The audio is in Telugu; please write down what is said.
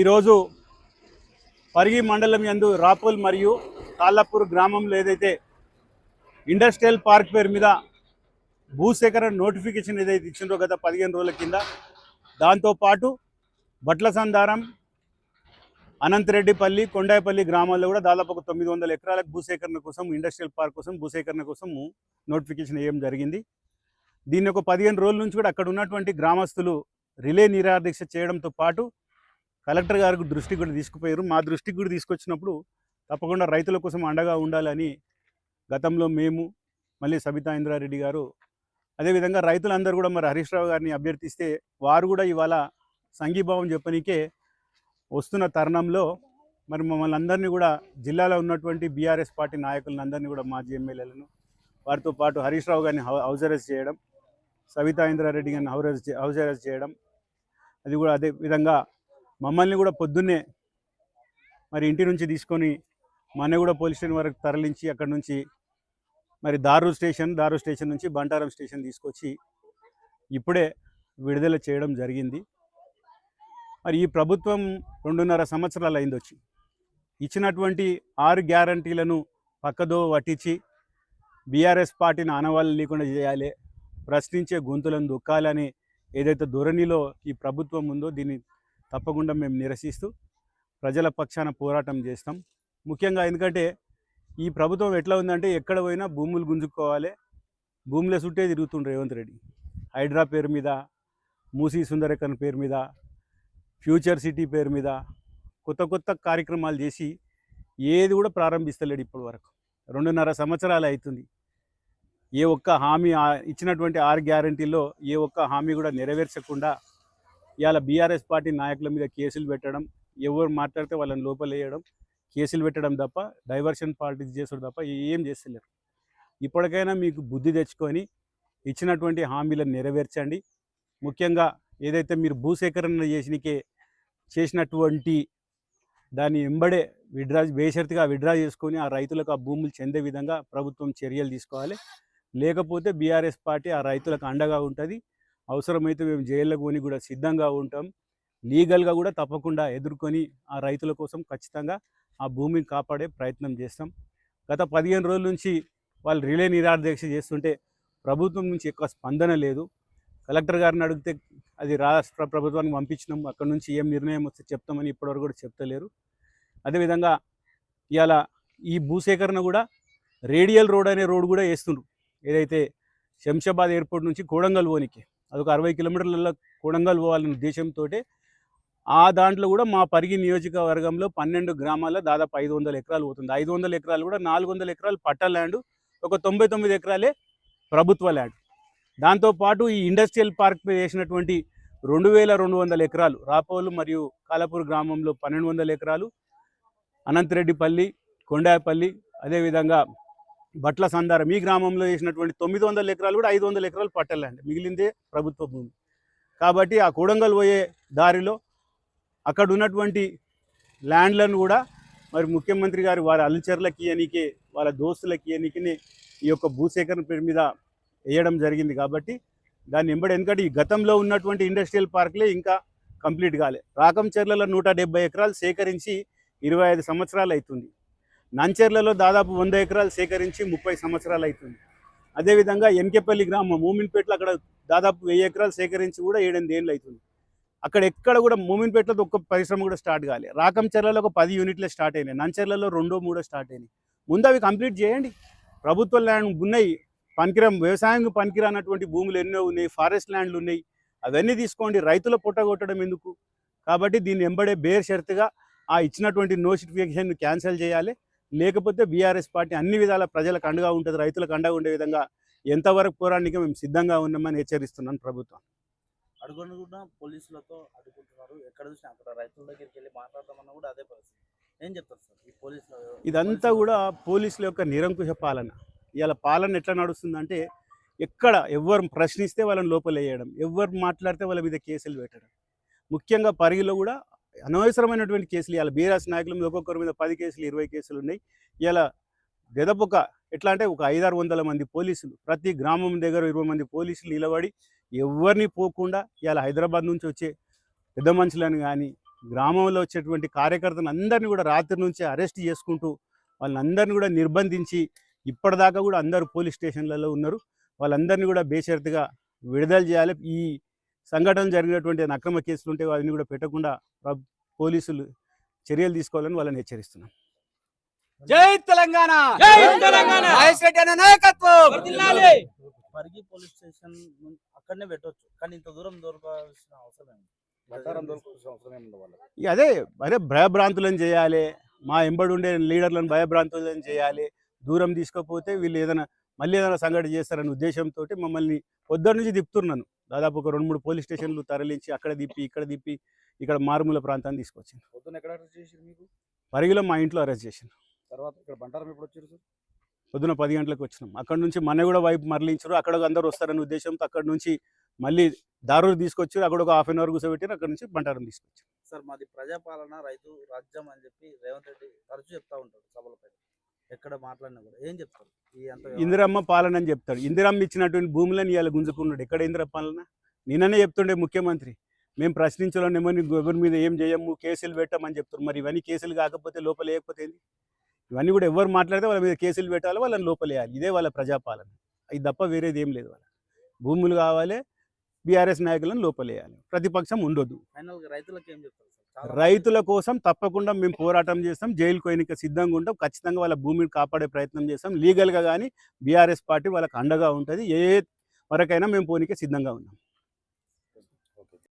ఈరోజు పరిగి మండలం యందు రాపోల్ మరియు తాళ్ళపూర్ గ్రామంలో ఏదైతే ఇండస్ట్రియల్ పార్క్ పేరు మీద భూసేకరణ నోటిఫికేషన్ ఏదైతే ఇచ్చిందో గత 15 రోజుల కింద, దాంతోపాటు బట్లసందారం, అనంతరెడ్డిపల్లి, కొండాయపల్లి గ్రామాల్లో కూడా దాదాపు ఒక 900 ఎకరాలకు భూసేకరణ కోసం, ఇండస్ట్రియల్ పార్క్ కోసం భూసేకరణ కోసం నోటిఫికేషన్ వేయడం జరిగింది. దీన్ని ఒక 15 రోజుల నుంచి కూడా అక్కడ ఉన్నటువంటి గ్రామస్తులు రిలే నిరాదీక్ష చేయడంతో పాటు కలెక్టర్ గారికి దృష్టికి కూడా తీసుకుపోయారు. మా దృష్టికి కూడా తీసుకొచ్చినప్పుడు తప్పకుండా రైతుల కోసం అండగా ఉండాలని గతంలో మేము, మళ్ళీ సబితా ఇంద్రారెడ్డి గారు, అదేవిధంగా రైతులందరూ కూడా మరి హరీష్ రావు గారిని అభ్యర్థిస్తే వారు కూడా ఇవాళ సంఘీభావం చెప్పనీకే వస్తున్న తరుణంలో మరి మమ్మల్ని అందరినీ కూడా జిల్లాలో ఉన్నటువంటి బీఆర్ఎస్ పార్టీ నాయకులను అందరినీ కూడా మాజీ ఎమ్మెల్యేలను, వారితో పాటు హరీష్ రావు గారిని హౌస్ అరెస్ట్ చేయడం, సబితా ఇంద్రారెడ్డి గారిని హౌస్ అరెస్ట్ చేయడం, అది కూడా అదే విధంగా మమ్మల్ని కూడా పొద్దున్నే మరి ఇంటి నుంచి తీసుకొని మన్నెగూడ పోలీస్ స్టేషన్ వరకు తరలించి అక్కడ నుంచి మరి దారు స్టేషన్ నుంచి బంటారం స్టేషన్ తీసుకొచ్చి ఇప్పుడే విడుదల చేయడం జరిగింది. మరి ఈ ప్రభుత్వం 2.5 సంవత్సరాలు అయింది వచ్చి, ఇచ్చినటువంటి 6 గ్యారంటీలను పక్కదో పట్టించి బీఆర్ఎస్ పార్టీని ఆనవాళ్ళు లేకుండా చేయాలి, ప్రశ్నించే గొంతులను దొక్కాలని ఏదైతే ధోరణిలో ఈ ప్రభుత్వం ఉందో దీన్ని తప్పకుండా మేము నిరసిస్తూ ప్రజల పక్షాన పోరాటం చేస్తాం. ముఖ్యంగా ఎందుకంటే ఈ ప్రభుత్వం ఎట్లా ఉందంటే ఎక్కడ పోయినా భూములు గుంజుకోవాలి, భూముల చుట్టే తిరుగుతుండ్రు రేవంత్ రెడ్డి. హైడ్రా పేరు మీద, మూసీ సుందరకన్ పేరు మీద, ఫ్యూచర్ సిటీ పేరు మీద కొత్త కార్యక్రమాలు చేసి ఏది కూడా ప్రారంభిస్తలేడు ఇప్పటి వరకు. 2.5 సంవత్సరాలు అవుతుంది. ఏ ఒక్క హామీ ఇచ్చినటువంటి 6 గ్యారంటీల్లో ఏ ఒక్క హామీ కూడా నెరవేర్చకుండా ఇవాళ బీఆర్ఎస్ పార్టీ నాయకుల మీద కేసులు పెట్టడం, ఎవరు మాట్లాడితే వాళ్ళని లోపలేయడం, కేసులు పెట్టడం తప్ప, డైవర్షన్ పాలిటిక్స్ చేసుడు తప్ప ఏం చేస్తలేరు. ఇప్పటికైనా మీకు బుద్ధి తెచ్చుకొని ఇచ్చినటువంటి హామీలను నెరవేర్చండి. ముఖ్యంగా ఏదైతే మీరు భూసేకరణ చేసినటువంటి దాన్ని వెంబడే బేషరతుగా విడ్రా చేసుకొని ఆ రైతులకు ఆ భూములు చెందే విధంగా ప్రభుత్వం చర్యలు తీసుకోవాలి. లేకపోతే బీఆర్ఎస్ పార్టీ ఆ రైతులకు అండగా ఉంటుంది. అవసరమైతే మేము జైళ్ళకు పోని కూడా సిద్ధంగా ఉంటాం. లీగల్గా కూడా తప్పకుండా ఎదుర్కొని ఆ రైతుల కోసం ఖచ్చితంగా ఆ భూమిని కాపాడే ప్రయత్నం చేస్తాం. గత 15 రోజుల నుంచి వాళ్ళు రిలే నిరాదీక్ష చేస్తుంటే ప్రభుత్వం నుంచి ఎక్కువ స్పందన లేదు. కలెక్టర్ గారిని అడిగితే అది రాష్ట్ర ప్రభుత్వానికి పంపించినాం, అక్కడ నుంచి ఏం నిర్ణయం వస్తే చెప్తామని ఇప్పటివరకు కూడా చెప్తలేరు. అదేవిధంగా ఇవాళ ఈ భూసేకరణ కూడా రేడియల్ రోడ్ అనే రోడ్ కూడా వేస్తుండ్రు. ఏదైతే శంషాబాద్ ఎయిర్పోర్ట్ నుంచి కోడంగల్ పోనీకి అదొక 60 కిలోమీటర్ల కోడంగల్ పోవాలనే ఉద్దేశంతో ఆ దాంట్లో కూడా మా పరిగి నియోజకవర్గంలో 12 గ్రామాల్లో దాదాపు 500 ఎకరాలు పోతుంది. 500 ఎకరాలు కూడా 400 ఎకరాలు పట్టా ల్యాండ్, ఒక 99 ఎకరాలే ప్రభుత్వ ల్యాండ్. దాంతోపాటు ఈ ఇండస్ట్రియల్ పార్క్ వేసినటువంటి 2200 ఎకరాలు రాపోలు మరియు కాలపూర్ గ్రామంలో 1200 ఎకరాలు, అనంతరెడ్డిపల్లి, కొండాయపల్లి, అదేవిధంగా బట్లసందారం ఈ గ్రామంలో వేసినటువంటి 900 ఎకరాలు కూడా 500 ఎకరాలు పట్టా ల్యాండ్, మిగిలిందే ప్రభుత్వ భూమి. కాబట్టి ఆ కోడంగల్ పోయే దారిలో అక్కడ ఉన్నటువంటి ల్యాండ్లను కూడా మరి ముఖ్యమంత్రి గారు వారి అల్చర్లకి ఇయనికే, వాళ్ళ దోస్తులకి ఇయనికనే ఈ యొక్క భూసేకరణ పేరు మీద వేయడం జరిగింది. కాబట్టి దాన్ని ఎంబడి ఎందుకంటే ఈ గతంలో ఉన్నటువంటి ఇండస్ట్రియల్ పార్క్లే ఇంకా కంప్లీట్ కాలే. రాకంచెర్లలో 170 ఎకరాలు సేకరించి 25 సంవత్సరాలు అవుతుంది. నంచెర్లలో దాదాపు 100 ఎకరాలు సేకరించి 30 సంవత్సరాలు అవుతుంది. అదేవిధంగా ఎన్కేపల్లి గ్రామం మూమిన్పేటలో అక్కడ దాదాపు 1000 ఎకరాలు సేకరించి కూడా 7-8 ఏళ్ళు అవుతుంది. అక్కడ ఎక్కడ కూడా మూమిన్పేటలో ఒక్క పరిశ్రమ కూడా స్టార్ట్ కాలే. రాకంచెర్లలో ఒక 10 యూనిట్లే స్టార్ట్ అయినాయి, నంచెర్లలో 2-3 స్టార్ట్ అయినాయి. ముందు అవి కంప్లీట్ చేయండి. ప్రభుత్వ ల్యాండ్ ఉన్నాయి, వ్యవసాయం పనికిరానటువంటి భూములు ఎన్నో ఉన్నాయి, ఫారెస్ట్ ల్యాండ్లు ఉన్నాయి, అవన్నీ తీసుకోండి. రైతుల పొట్టగొట్టడం ఎందుకు? కాబట్టి దీన్ని ఎంబడే బేషరతుగా ఆ ఇచ్చినటువంటి నోటిఫికేషన్ క్యాన్సిల్ చేయాలి. లేకపోతే బీఆర్ఎస్ పార్టీ అన్ని విధాల ప్రజలకు అండగా ఉంటుంది, రైతులకు అండగా ఉండే విధంగా ఎంతవరకు పోరాటానికి మేము సిద్ధంగా ఉన్నామని హెచ్చరిస్తున్నాను ప్రభుత్వం. అడుగునుకుండా పోలీసులతో అడుగుతున్నారు. ఎక్కడ చూసినా అక్కడ రైతుల దగ్గరికి వెళ్ళి మాట్లాడతామన్నా కూడా అదే పరిస్థితి. ఏం చెప్తారు సార్ ఈ పోలీసులు? ఇదంతా కూడా పోలీసుల యొక్క నిరంకుశ పాలన. ఇవాళ పాలన ఎట్లా నడుస్తుందంటే ఎక్కడ ఎవరు ప్రశ్నిస్తే వాళ్ళని లోపలేయడం, ఎవరు మాట్లాడితే వాళ్ళ మీద కేసులు పెట్టడం. ముఖ్యంగా పరిగిలో కూడా అనవసరమైనటువంటి కేసులు, ఇవాళ బీఆర్ఎస్ నాయకుల మీద ఒక్కొక్కరి మీద 10 కేసులు 20 కేసులు ఉన్నాయి. ఇలా గెదపొక ఎట్లా అంటే ఒక 500-600 మంది పోలీసులు, ప్రతి గ్రామం దగ్గర 20 మంది పోలీసులు నిలబడి ఎవరిని పోకుండా ఇవాళ హైదరాబాద్ నుంచి వచ్చే పెద్ద మనుషులను కానీ గ్రామంలో వచ్చేటువంటి కార్యకర్తలను అందరినీ కూడా రాత్రి నుంచి అరెస్ట్ చేసుకుంటూ వాళ్ళందరినీ కూడా నిర్బంధించి ఇప్పటిదాకా కూడా అందరూ పోలీస్ స్టేషన్లలో ఉన్నారు. వాళ్ళందరినీ కూడా బేషరతుగా విడుదల చేయాలి. ఈ సంఘటన జరిగినటువంటి అక్రమ కేసులు ఉంటే అవన్నీ కూడా పెట్టకుండా పోలీసులు చర్యలు తీసుకోవాలని వాళ్ళని హెచ్చరిస్తున్నాం. జై తెలంగాణ, జై తెలంగాణ, మహేష్ రెడ్డి అనే నాయకత్వం వర్ధిల్లాలి. పరిగి పోలీస్ స్టేషన్ అక్కడనే పెట్టొచ్చు, కానీ ఇంత దూరం దొరకాల్సిన అవసరం ఏమి? ఇక అదే భయభ్రాంతులను చేయాలి, మా ఎంబడి ఉండే లీడర్లను భయభ్రాంతులను చేయాలి. దూరం తీసుకోకపోతే వీళ్ళు మళ్ళీ ఏదైనా సంఘటన చేస్తారనే ఉద్దేశంతో మమ్మల్ని పొద్దున్న నుంచి తిప్పుతున్నాను. దాదాపు ఒక 2-3 పోలీస్ స్టేషన్లు తరలించి అక్కడ తిప్పి ఇక్కడ మారుమూల ప్రాంతాన్ని తీసుకొచ్చాను. పొద్దున ఎక్కడ అరెస్ట్ చేసిరు మీకు? పరిగిలో మా ఇంట్లో అరెస్ట్ చేశాను. తర్వాత ఇక్కడ బంటారం ఎప్పుడు వచ్చారు సార్? పొద్దున 10 గంటలకు వచ్చినాం. అక్కడ నుంచి మన్నగూడ వైపు మరలించారు. అక్కడ అందరూ వస్తారనే ఉద్దేశంతో అక్కడ నుంచి మళ్ళీ దారూరు తీసుకొచ్చారు. అక్కడ ఒక 1/2 అవర్ కూర్చోబెట్టారు. అక్కడ నుంచి బంటారం తీసుకొచ్చారు. సార్, మాది ప్రజాపాలన రైతు రాజ్యం అని చెప్పి రేవంత్ రెడ్డి తరచూ చెప్తా ఉంటాడు సభలపై, ఎక్కడ మాట్లాడినా కూడా. ఏం చెప్తారు? ఇందిరమ్మ పాలన అని చెప్తాడు. ఇందిరమ్మ ఇచ్చినటువంటి భూములను ఇవాళ గుంజుకున్నాడు. ఎక్కడ ఇందిర పాలన? నిన్ననే చెప్తుండే ముఖ్యమంత్రి, మేము ప్రశ్నించడం ఎవరి మీద ఏం చేయము, కేసులు పెట్టమని చెప్తారు. మరి ఇవన్నీ కేసులు కాకపోతే లోపల వేయకపోతే ఏంది? ఇవన్నీ కూడా ఎవరు మాట్లాడితే వాళ్ళ మీద కేసులు పెట్టాలి, వాళ్ళని లోపలేయాలి. ఇదే వాళ్ళ ప్రజాపాలన. ఇది తప్ప వేరేది ఏం లేదు. వాళ్ళ భూములు కావాలి, బీఆర్ఎస్ నాయకులను లోపలేయాలి, ప్రతిపక్షం ఉండొద్దు. రైతులకు ఏం చెప్తారు? రైతుల కోసం తప్పకుండా మేము పోరాటం చేస్తాం. జైలుకు పోయినకి సిద్ధంగా ఉంటాం. ఖచ్చితంగా వాళ్ళ భూమిని కాపాడే ప్రయత్నం చేస్తాం. లీగల్గా కానీ బీఆర్ఎస్ పార్టీ వాళ్ళకి అండగా ఉంటుంది. ఏ వరకైనా మేము పోనీకి సిద్ధంగా ఉన్నాం.